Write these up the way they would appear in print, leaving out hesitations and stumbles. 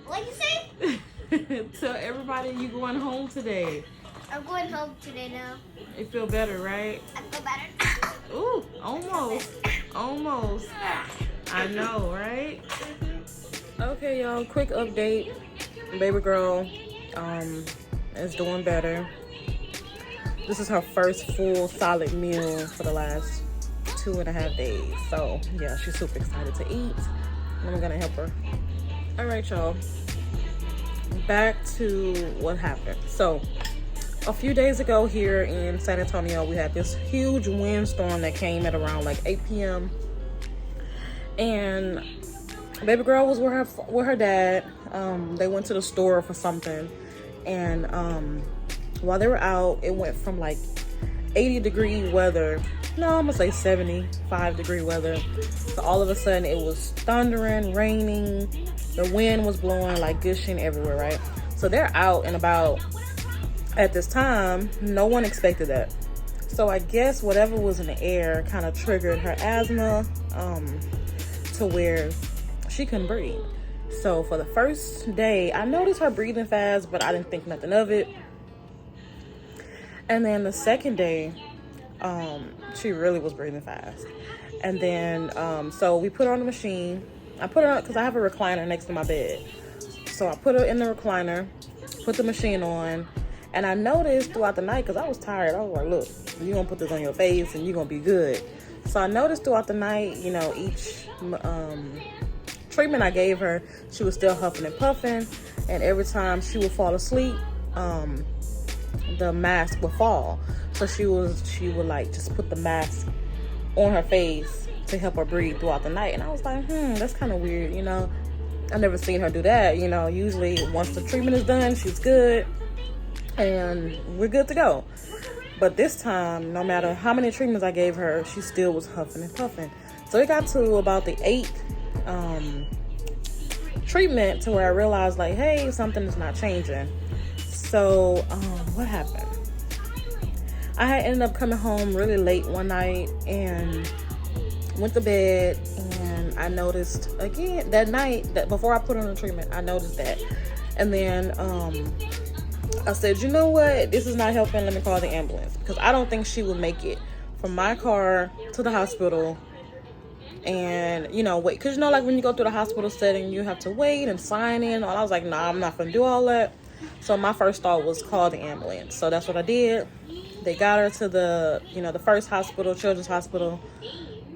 What you say? Tell everybody you going home today. I'm going home today now. You feel better, right? I feel better. Ooh, almost. Almost. I know, right? Okay, y'all, quick update. Baby girl is doing better. This is her first full solid meal for the last 2.5 days. So yeah, she's super excited to eat. And I'm gonna help her. All right, y'all. Back to what happened. So a few days ago here in San Antonio, we had this huge windstorm that came at around like 8 p.m. And baby girl was with her dad. They went to the store for something, and while they were out, it went from like 80-degree weather, no, I'm gonna say 75-degree weather, so all of a sudden it was thundering, raining, the wind was blowing like gushing everywhere, right? So they're out and about at this time. No one expected that. So I guess whatever was in the air kind of triggered her asthma to where she couldn't breathe. So for the first day, I noticed her breathing fast, but I didn't think nothing of it. And then the second day, she really was breathing fast. And then, so we put her on the machine. I put her on, because I have a recliner next to my bed. So I put her in the recliner, put the machine on, and I noticed throughout the night, because I was tired, I was like, look, you're going to put this on your face and you're going to be good. So I noticed throughout the night, you know, each treatment I gave her, she was still huffing and puffing. And every time she would fall asleep, the mask would fall. So she would like just put the mask on her face to help her breathe throughout the night. And I was like, that's kind of weird, you know. I've never seen her do that, you know. Usually once the treatment is done, she's good and we're good to go. But this time, no matter how many treatments I gave her, she still was huffing and puffing. So it got to about the 8th treatment to where I realized, like, hey, something is not changing. So what happened? I had ended up coming home really late one night and went to bed, and I noticed again that night, that before I put her on the treatment, I noticed that. And then I said, you know what, this is not helping, let me call the ambulance, because I don't think she would make it from my car to the hospital and, you know, wait, because, you know, like when you go through the hospital setting, you have to wait and sign in. I was like, nah, I'm not gonna do all that. So my first thought was call the ambulance. So that's what I did. They got her to the, you know, the first hospital, Children's Hospital.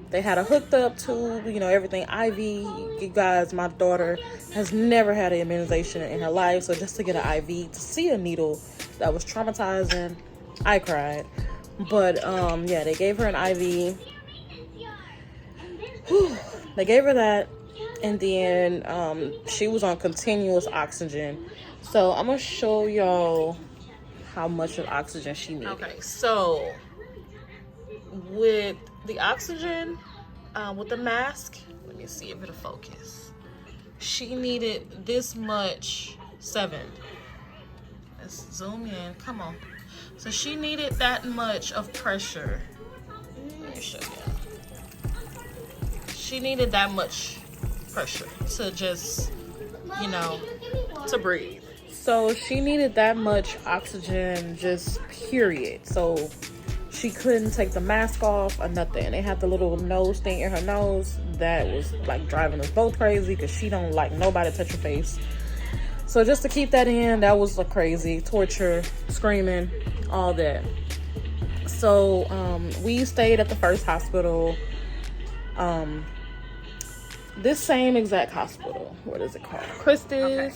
They had her hooked up to, you know, everything IV. You guys, my daughter has never had an immunization in her life. So just to get an IV, to see a needle, that was traumatizing. I cried. But, yeah, they gave her an IV. Whew. They gave her that. And then she was on continuous oxygen. So I'm going to show y'all how much of oxygen she needed. Okay, so with the oxygen, with the mask, let me see if it'll focus. She needed this much, 7. Let's zoom in, come on. So she needed that much of pressure. Let me show you. She needed that much pressure to just, you know, to breathe. So she needed that much oxygen, just period. So she couldn't take the mask off or nothing. They had the little nose thing in her nose that was like driving us both crazy, because she don't like nobody to touch her face. So just to keep that in, that was like crazy, torture, screaming, all that. So we stayed at the first hospital. This same exact hospital. What is it called? Christie's. Okay.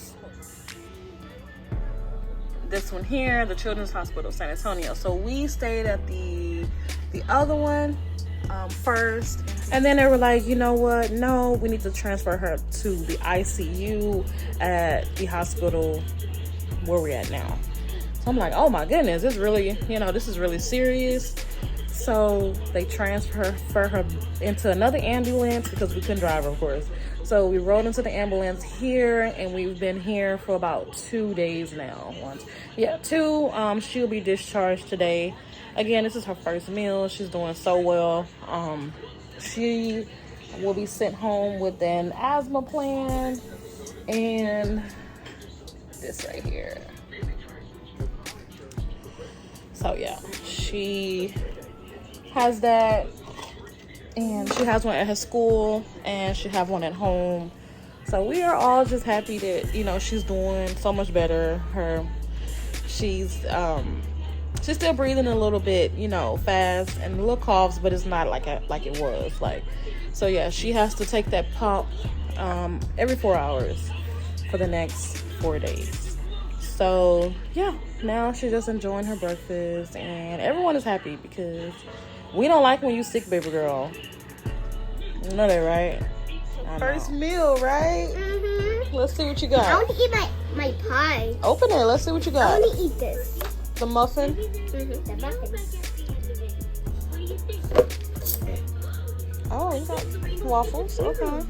This one here, the Children's Hospital, San Antonio. So we stayed at the other one first, and then they were like, you know what? No, we need to transfer her to the ICU at the hospital where we're at now. So I'm like, oh my goodness, this really, you know, this is really serious. So they transfer her into another ambulance because we couldn't drive her, of course. So we rode into the ambulance here, and we've been here for about 2 days now. 2. She'll be discharged today. Again, this is her first meal. She's doing so well. She will be sent home with an asthma plan and this right here. So yeah, she has that, and she has one at her school, and she have one at home. So we are all just happy that, you know, she's doing so much better. She's still breathing a little bit, you know, fast, and little coughs, but it's not like it was. So yeah, she has to take that pump every 4 hours for the next 4 days. So yeah, now she's just enjoying her breakfast, and everyone is happy because we don't like when you sick, baby girl. You know that, right? First meal, right? Mm-hmm. Let's see what you got. I want to eat my pie. Open it. Let's see what you got. I want to eat this. The muffin? Mm-hmm. The muffin. Oh, you got waffles? Okay.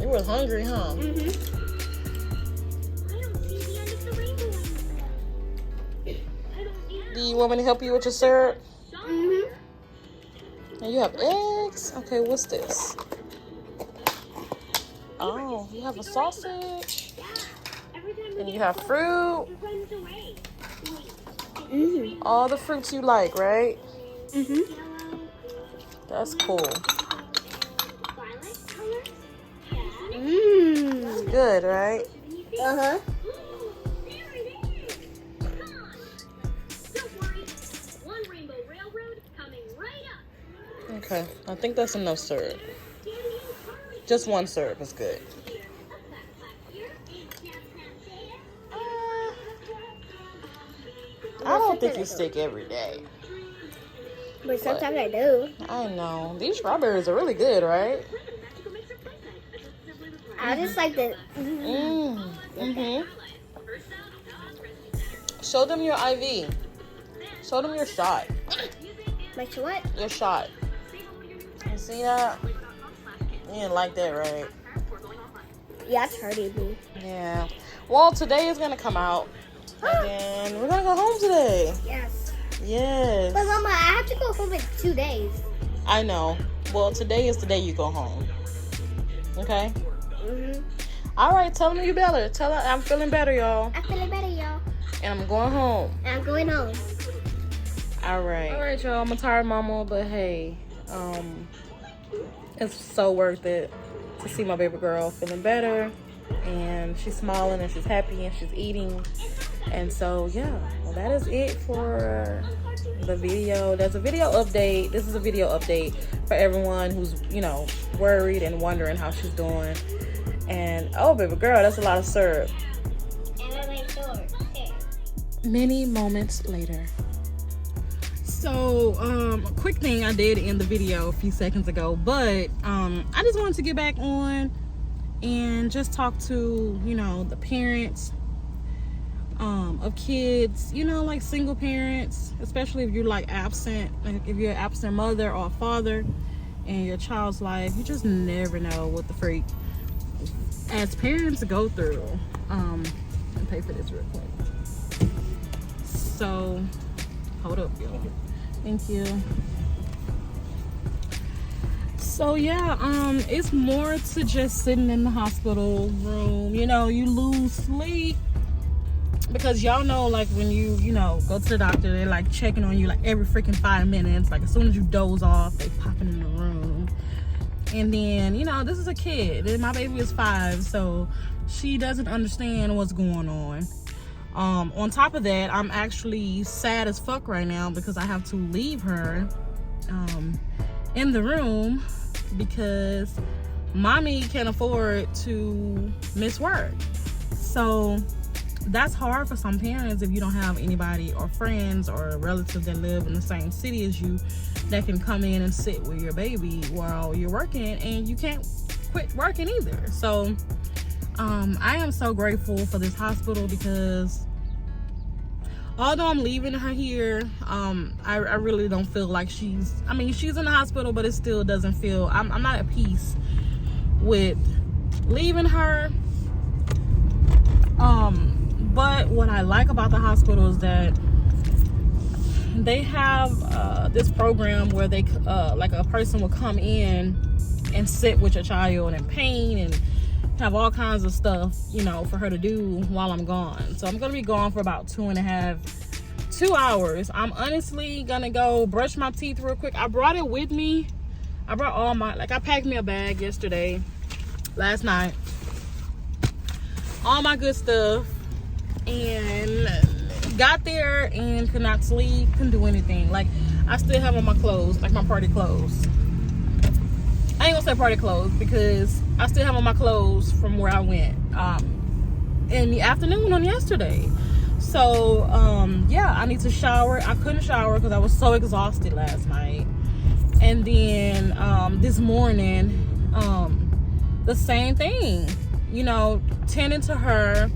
You were hungry, huh? Mm-hmm. Do you want me to help you with your syrup? Mm-hmm. And you have eggs? Okay, what's this? Oh, you have a sausage. And you have fruit. Mm-hmm. All the fruits you like, right? Mm-hmm. That's cool. Mmm. Good, right? Uh-huh. Okay, I think that's enough syrup. Just one syrup is good. I don't think you stick every day. But sometimes I do. I know. These strawberries are really good, right? I just like the... Mm-hmm. Show them your IV. Show them your shot. My what? Your shot. You see that? You didn't like that, right? Yeah, it's hurting me. Yeah. Well, today is going to come out. And then we're going to go home today. Yes. Yes. But Mama, I have to go home in 2 days. I know. Well, today is the day you go home. Okay? Mm-hmm. All right, tell them you better. Tell them I'm feeling better, y'all. I'm feeling better, y'all. And I'm going home. And I'm going home. All right, y'all. I'm a tired mama, but hey, it's so worth it to see my baby girl feeling better, and she's smiling and she's happy and she's eating. And so yeah, well, that is it for the video. There's a video update. This is a video update for everyone who's, you know, worried and wondering how she's doing. And oh, baby girl, that's a lot of syrup. Many moments later. So, a quick thing I did in the video a few seconds ago, but I just wanted to get back on and just talk to, you know, the parents of kids, you know, like single parents, especially if you're like absent, like if you're an absent mother or father in your child's life. You just never know what the freak as parents go through. I'll pay for this real quick. So, hold up, y'all. Thank you. So yeah, it's more to just sitting in the hospital room. You know, you lose sleep because y'all know, like when you know, go to the doctor, they're like checking on you like every freaking 5 minutes. Like as soon as you doze off, they popping in the room. And then, you know, this is a kid, and my baby is 5, so she doesn't understand what's going on. On top of that, I'm actually sad as fuck right now because I have to leave her in the room because mommy can't afford to miss work. So that's hard for some parents if you don't have anybody or friends or a relative that live in the same city as you that can come in and sit with your baby while you're working, and you can't quit working either. So I am so grateful for this hospital because although I'm leaving her here, I really don't feel like she's in the hospital, but it still doesn't feel, I'm not at peace with leaving her. But what I like about the hospital is that they have this program where they like a person will come in and sit with your child in pain and have all kinds of stuff, you know, for her to do while I'm gone. So I'm gonna be gone for about 2 hours. I'm honestly gonna go brush my teeth real quick. I brought it with me. I brought all my, like, I packed me a bag last night, all my good stuff, and got there and could not sleep, couldn't do anything. Like, I still have on my clothes, like my party clothes. I ain't gonna say party clothes because I still have on my clothes from where I went in the afternoon on yesterday. So yeah, I need to shower. I couldn't shower because I was so exhausted last night. And then this morning, the same thing, you know, tending to her,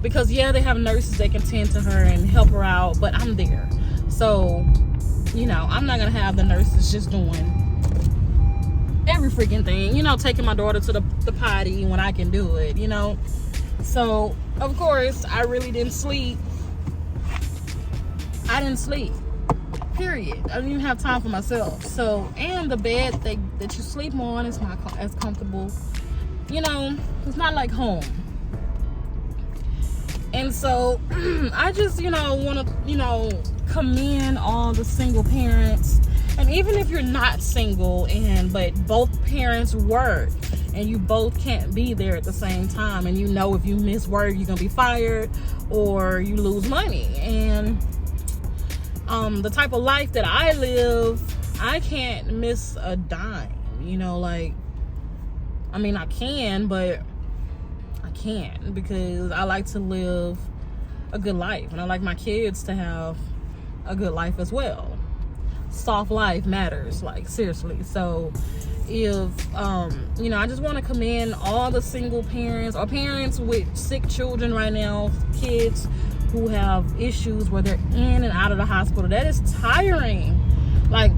because yeah, they have nurses that can tend to her and help her out, but I'm there. So, you know, I'm not gonna have the nurses just doing every freaking thing, you know, taking my daughter to the potty when I can do it, you know. So of course I really didn't sleep. I didn't sleep, period. I didn't even have time for myself. So, and the bed that you sleep on is not as comfortable, you know. It's not like home. And so I just, you know, want to, you know, commend all the single parents. And even if you're not single but both parents work and you both can't be there at the same time, and you know if you miss work you're gonna be fired or you lose money. And the type of life that I live, I can't miss a dime, you know. Like, I mean, I can, but I can't, because I like to live a good life and I like my kids to have a good life as well. Soft life matters, like, seriously. So if you know, I just want to commend all the single parents or parents with sick children right now, kids who have issues where they're in and out of the hospital. That is tiring. Like,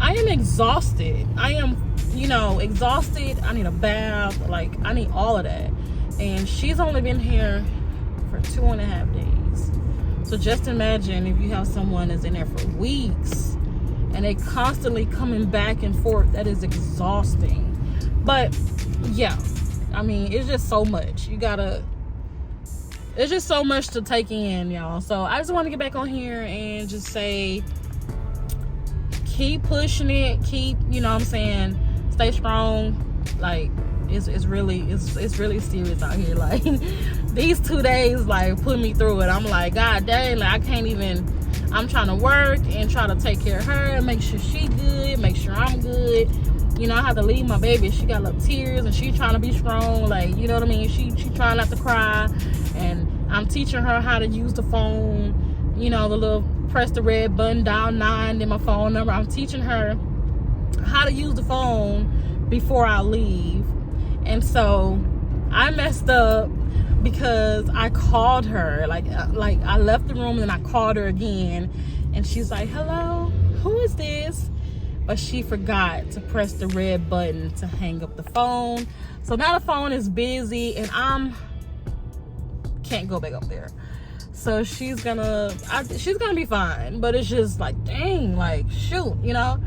I am exhausted. I am, you know, exhausted. I need a bath. Like, I need all of that. And she's only been here for 2.5 days. So just imagine if you have someone that's in there for weeks and they constantly coming back and forth. That is exhausting. But yeah, I mean, it's just so much. It's just so much to take in, y'all. So I just want to get back on here and just say, keep pushing it. Keep, you know what I'm saying, stay strong. Like, it's really serious out here. Like, these 2 days, like, put me through it. I'm like, God dang, like, I can't even. I'm trying to work and try to take care of her and make sure she good, make sure I'm good. You know, I have to leave my baby. She got little tears and she trying to be strong. Like, you know what I mean? She trying not to cry. And I'm teaching her how to use the phone. You know, the little press the red button, dial 9, then my phone number. I'm teaching her how to use the phone before I leave. And so I messed up because I called her. Like I left the room and then I called her again. And she's like, hello, who is this? But she forgot to press the red button to hang up the phone. So now the phone is busy and can't go back up there. So she's gonna be fine. But it's just like, dang, like, shoot, you know.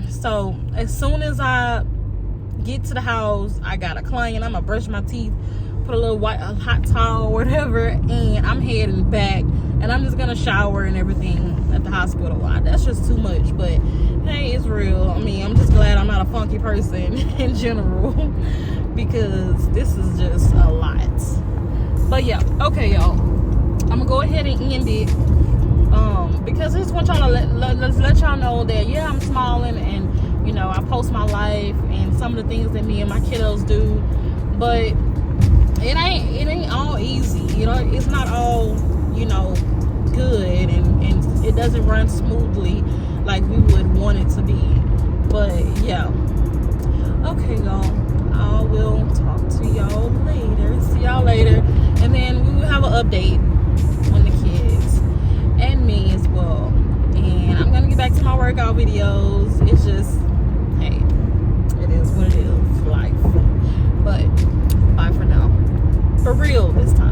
So as soon as I get to the house, I got a client, I'm gonna brush my teeth, put a little hot towel or whatever, and I'm heading back. And I'm just gonna shower and everything at the hospital. That's just too much, but hey, it's real. I mean, I'm just glad I'm not a funky person in general, because this is just a lot. But yeah, okay, y'all, I'm gonna go ahead and end it, because I just want y'all to let y'all know that, yeah, I'm smiling and, you know, I post my life and some of the things that me and my kiddos do, but it ain't all easy, you know. It's not all, you know, good, and it doesn't run smoothly like we would want it to be. But yeah, okay, y'all, I will talk to y'all later. See y'all later, and then we will have an update on the kids and me as well. And I'm gonna get back to my workout videos. It's just, hey, it is what it is, life. But bye for now, for real this time.